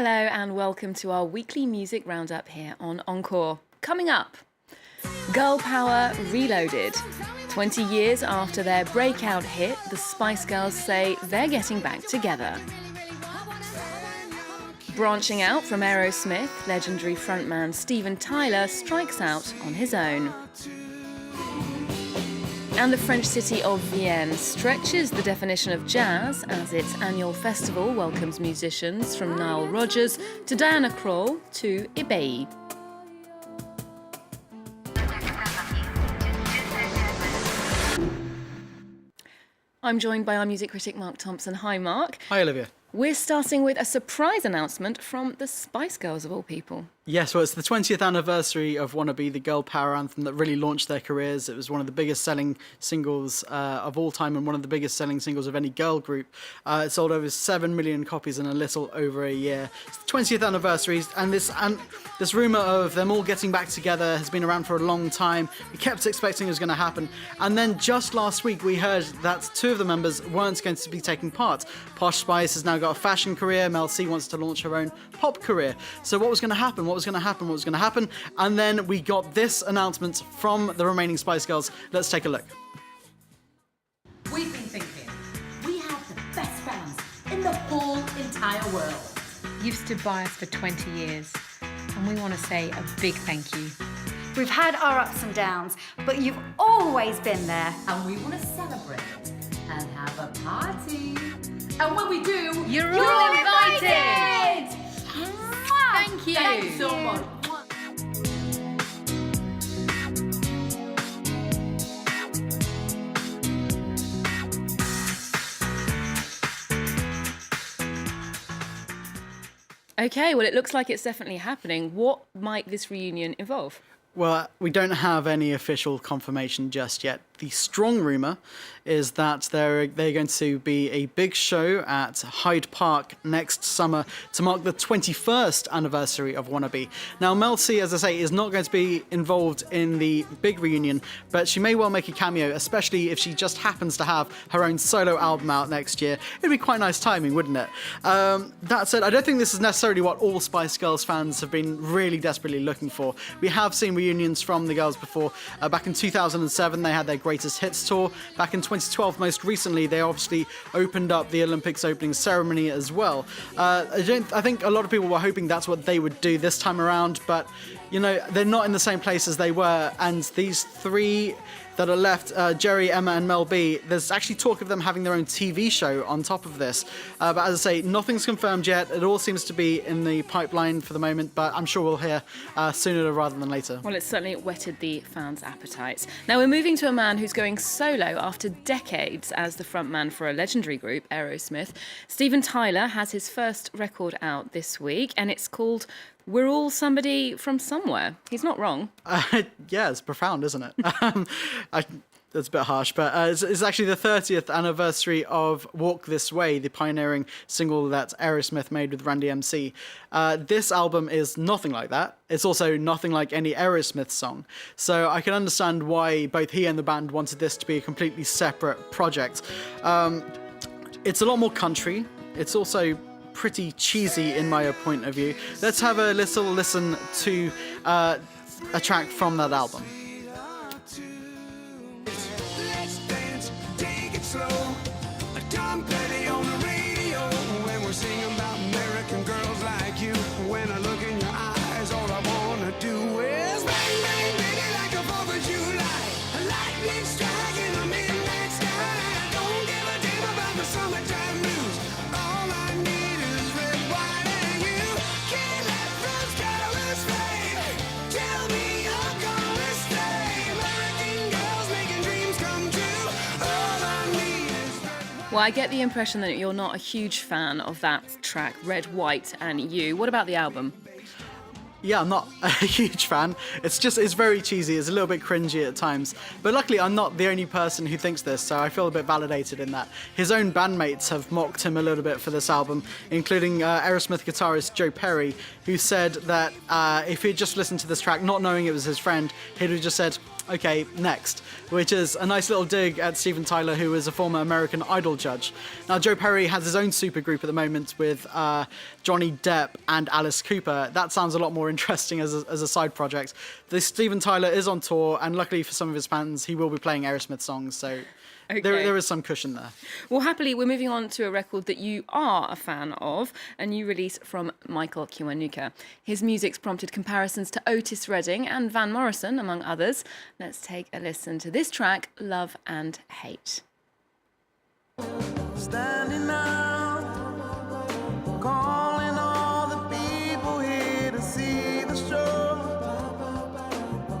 Hello and welcome to our weekly music roundup here on Encore. Coming up, Girl Power Reloaded. 20 years after their breakout hit, the Spice Girls say they're getting back together. Branching out from Aerosmith, legendary frontman Steven Tyler strikes out on his own. And the French city of Vienne stretches the definition of jazz as its annual festival welcomes musicians from Nile Rodgers to Diana Krall to Ibeyi. I'm joined by our music critic Mark Thompson. Hi, Mark. Hi, Olivia. We're starting with a surprise announcement from the Spice Girls, of all people. Yes, well, it's the 20th anniversary of Wanna Be, the girl power anthem that really launched their careers. It was one of the biggest selling singles of all time and one of the biggest selling singles of any girl group. It sold over 7 million copies in a little over a year. It's the 20th anniversary, and this rumour of them all getting back together has been around for a long time. We kept expecting it was going to happen. And then just last week, we heard that two of the members weren't going to be taking part. Posh Spice has now got a fashion career. Mel C wants to launch her own pop career. So what was going to happen? What was going to happen? And then we got this announcement from the remaining Spice Girls. Let's take a look. We've been thinking, we have the best fans in the whole entire world. You've stood by us for 20 years, and we want to say a big thank you. We've had our ups and downs, but you've always been there. And we want to celebrate and have a party. And when we do, You're all invited! Thank you. Thank you so much. Okay, well, it looks like it's definitely happening. What might this reunion involve? Well, we don't have any official confirmation just yet. The strong rumour is that they're going to be a big show at Hyde Park next summer to mark the 21st anniversary of Wanna Be. Now, Mel C, as I say, is not going to be involved in the big reunion, but she may well make a cameo, especially if she just happens to have her own solo album out next year. It'd be quite nice timing, wouldn't it? That said, I don't think this is necessarily what all Spice Girls fans have been really desperately looking for. We have seen reunions from the girls before. Back in 2007, they had their Greatest Hits tour. Back in 2012, most recently, they obviously opened up the Olympics opening ceremony as well. I think a lot of people were hoping that's what they would do this time around, but you know, they're not in the same place as they were, and these three that are left, Jerry, Emma and Mel B, there's actually talk of them having their own TV show on top of this. But as I say, nothing's confirmed yet. It all seems to be in the pipeline for the moment, but I'm sure we'll hear sooner rather than later. Well, it's certainly whetted the fans' appetites. Now we're moving to a man who's going solo after decades as the frontman for a legendary group, Aerosmith. Steven Tyler has his first record out this week, and it's called We're All Somebody from Somewhere. He's not wrong. Yeah, it's profound, isn't it? That's a bit harsh, but it's actually the 30th anniversary of Walk This Way, the pioneering single that Aerosmith made with Randy MC. This album is nothing like that. It's also nothing like any Aerosmith song. So I can understand why both he and the band wanted this to be a completely separate project. It's a lot more country. It's also pretty cheesy in my point of view. Let's have a little listen to a track from that album. Well, I get the impression that you're not a huge fan of that track, Red, White and You. What about the album? Yeah, I'm not a huge fan. It's very cheesy. It's a little bit cringy at times. But luckily, I'm not the only person who thinks this, so I feel a bit validated in that. His own bandmates have mocked him a little bit for this album, including Aerosmith guitarist Joe Perry, who said that if he'd just listened to this track, not knowing it was his friend, he'd have just said, Okay, next, which is a nice little dig at Steven Tyler, who is a former American Idol judge. Now, Joe Perry has his own supergroup at the moment with Johnny Depp and Alice Cooper. That sounds a lot more interesting as a side project. This Steven Tyler is on tour, and luckily for some of his fans, he will be playing Aerosmith songs, so Okay. there is some cushion there. Well, happily, we're moving on to a record that you are a fan of, a new release from Michael Kiwanuka. His music's prompted comparisons to Otis Redding and Van Morrison, among others. Let's take a listen to this track, Love and Hate. Standing out, calling all the people here to see the show.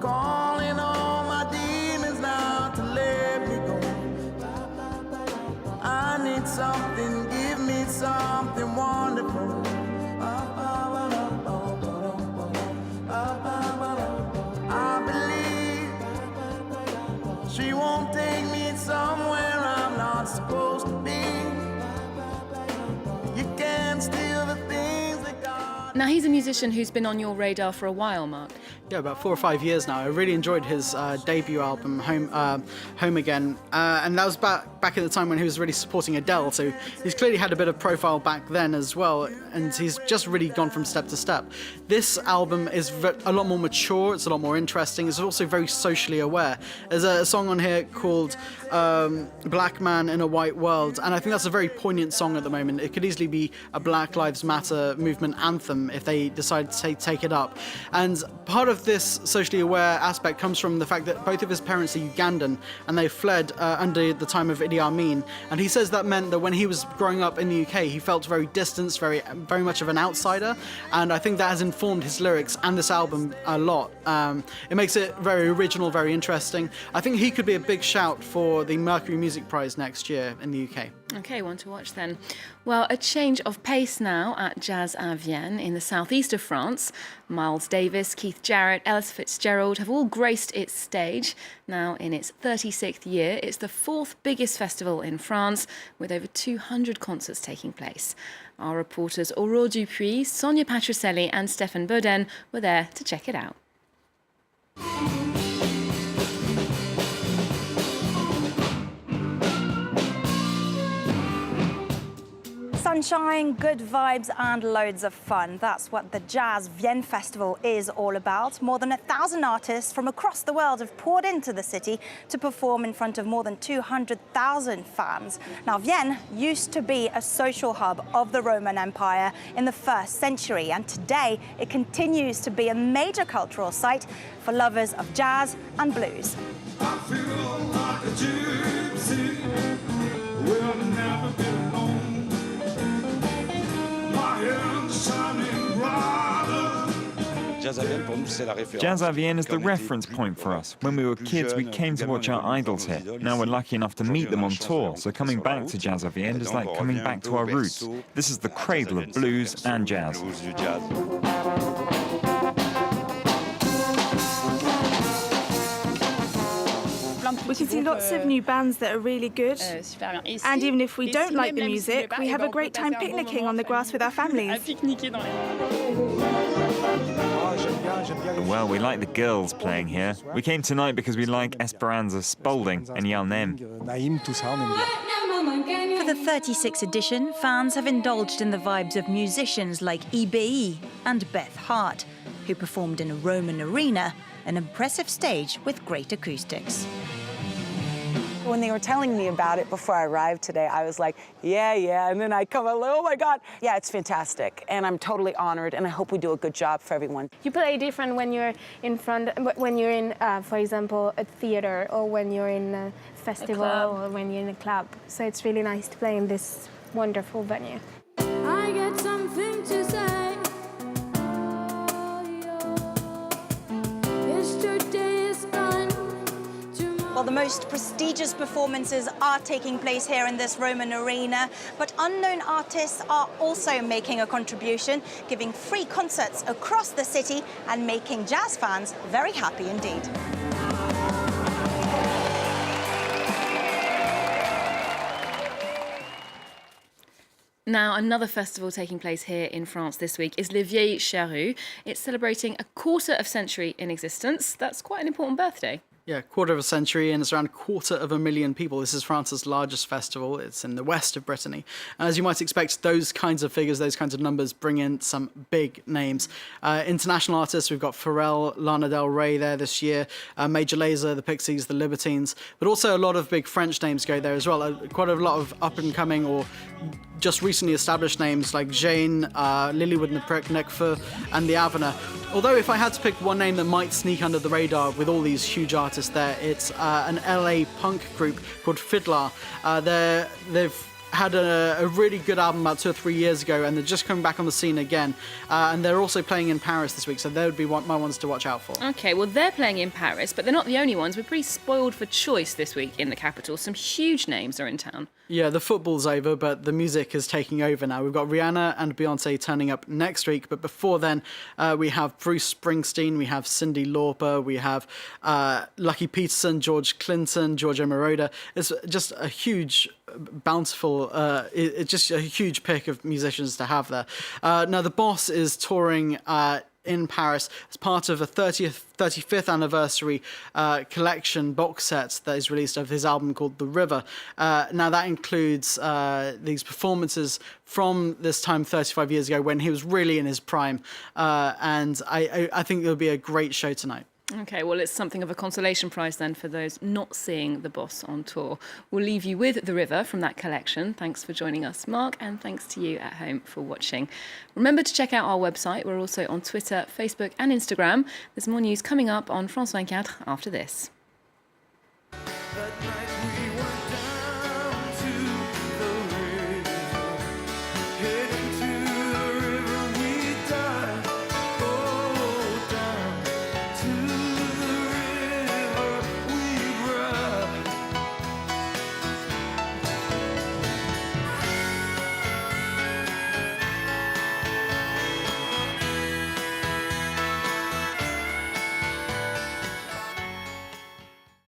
Calling all my demons now to let me go. I need something, give me something wonderful. I believe she won't take me somewhere I'm not supposed to be. You can't steal the things that God... Now, he's a musician who's been on your radar for a while, Mark. Yeah, about 4 or 5 years now. I really enjoyed his debut album, Home Again, and that was back at the time when he was really supporting Adele. So he's clearly had a bit of profile back then as well, and he's just really gone from step to step. This album is a lot more mature. It's a lot more interesting. It's also very socially aware. There's a song on here called "Black Man in a White World," and I think that's a very poignant song at the moment. It could easily be a Black Lives Matter movement anthem if they decide to take it up. And part of this socially aware aspect comes from the fact that both of his parents are Ugandan and they fled under the time of Idi Amin. And he says that meant that when he was growing up in the UK, he felt very distanced, very much of an outsider. And I think that has informed his lyrics and this album a lot. It makes it very original, very interesting. I think he could be a big shout for the Mercury Music Prize next year in the UK. Okay, one to watch then. Well, a change of pace now at Jazz à Vienne in the southeast of France. Miles Davis, Keith Jarrett, Ella Fitzgerald have all graced its stage. Now in its 36th year, it's the 4th biggest festival in France, with over 200 concerts taking place. Our reporters Aurore Dupuis, Sonia Patricelli and Stefan Boden were there to check it out. Sunshine, good vibes and loads of fun. That's what the Jazz Vienne Festival is all about. More than 1,000 artists from across the world have poured into the city to perform in front of more than 200,000 fans. Now, Vienne used to be a social hub of the Roman Empire in the 1st century, and today it continues to be a major cultural site for lovers of jazz and blues. I feel like a gypsy, will never be alone. My hands shining brighter. Jazz à Vienne is the reference point for us. When we were kids, we came to watch our idols here. Now we're lucky enough to meet them on tour, so coming back to Jazz à Vienne is like coming back to our roots. This is the cradle of blues and jazz. We can see lots of new bands that are really good. And even if we don't like the music, we have a great time picnicking on the grass with our families. Well, we like the girls playing here. We came tonight because we like Esperanza Spalding and Yael Nem. For the 36th edition, fans have indulged in the vibes of musicians like Ibeyi and Beth Hart, who performed in a Roman arena, an impressive stage with great acoustics. When they were telling me about it before I arrived today, I was like, yeah, and then I come out like, oh my God. Yeah, it's fantastic, and I'm totally honored, and I hope we do a good job for everyone. You play different when you're in front, when you're in, for example, a theater, or when you're in a festival, or when you're in a club. So it's really nice to play in this wonderful venue. I got something to say. Well, the most prestigious performances are taking place here in this Roman arena, but unknown artists are also making a contribution, giving free concerts across the city and making jazz fans very happy indeed. Now, another festival taking place here in France this week is Les Vieilles Charrues. It's celebrating a quarter of century in existence. That's quite an important birthday. Yeah, quarter of a century, and it's around 250,000 people. This is France's largest festival. It's in the west of Brittany. And as you might expect, those kinds of figures, those kinds of numbers bring in some big names. International artists, we've got Pharrell, Lana Del Rey there this year, Major Lazer, the Pixies, the Libertines, but also a lot of big French names go there as well. Quite a lot of up-and-coming or just recently established names like Jane, Lilywood Nekfeu, and The Avener. Although if I had to pick one name that might sneak under the radar with all these huge artists there, it's an LA punk group called Fiddler. They've had a really good album about 2 or 3 years ago, and they're just coming back on the scene again. And they're also playing in Paris this week, so they would be my ones to watch out for. Okay, well, they're playing in Paris, but they're not the only ones. We're pretty spoiled for choice this week in the capital. Some huge names are in town. Yeah, the football's over, but the music is taking over now. We've got Rihanna and Beyonce turning up next week, but before then, we have Bruce Springsteen, we have Cyndi Lauper, we have Lucky Peterson, George Clinton, Giorgio Moroder. It's just a huge, bountiful, it's just a huge pick of musicians to have there. Now, the Boss is touring in Paris as part of a 35th anniversary collection box set that is released of his album called The River. Now that includes these performances from this time 35 years ago when he was really in his prime, and I think it'll be a great show tonight. Okay, well, it's something of a consolation prize then for those not seeing the Boss on tour. We'll leave you with The River from that collection. Thanks for joining us, Mark, and thanks to you at home for watching. Remember to check out our website. We're also on Twitter, Facebook and Instagram. There's more news coming up on France 24 after this. But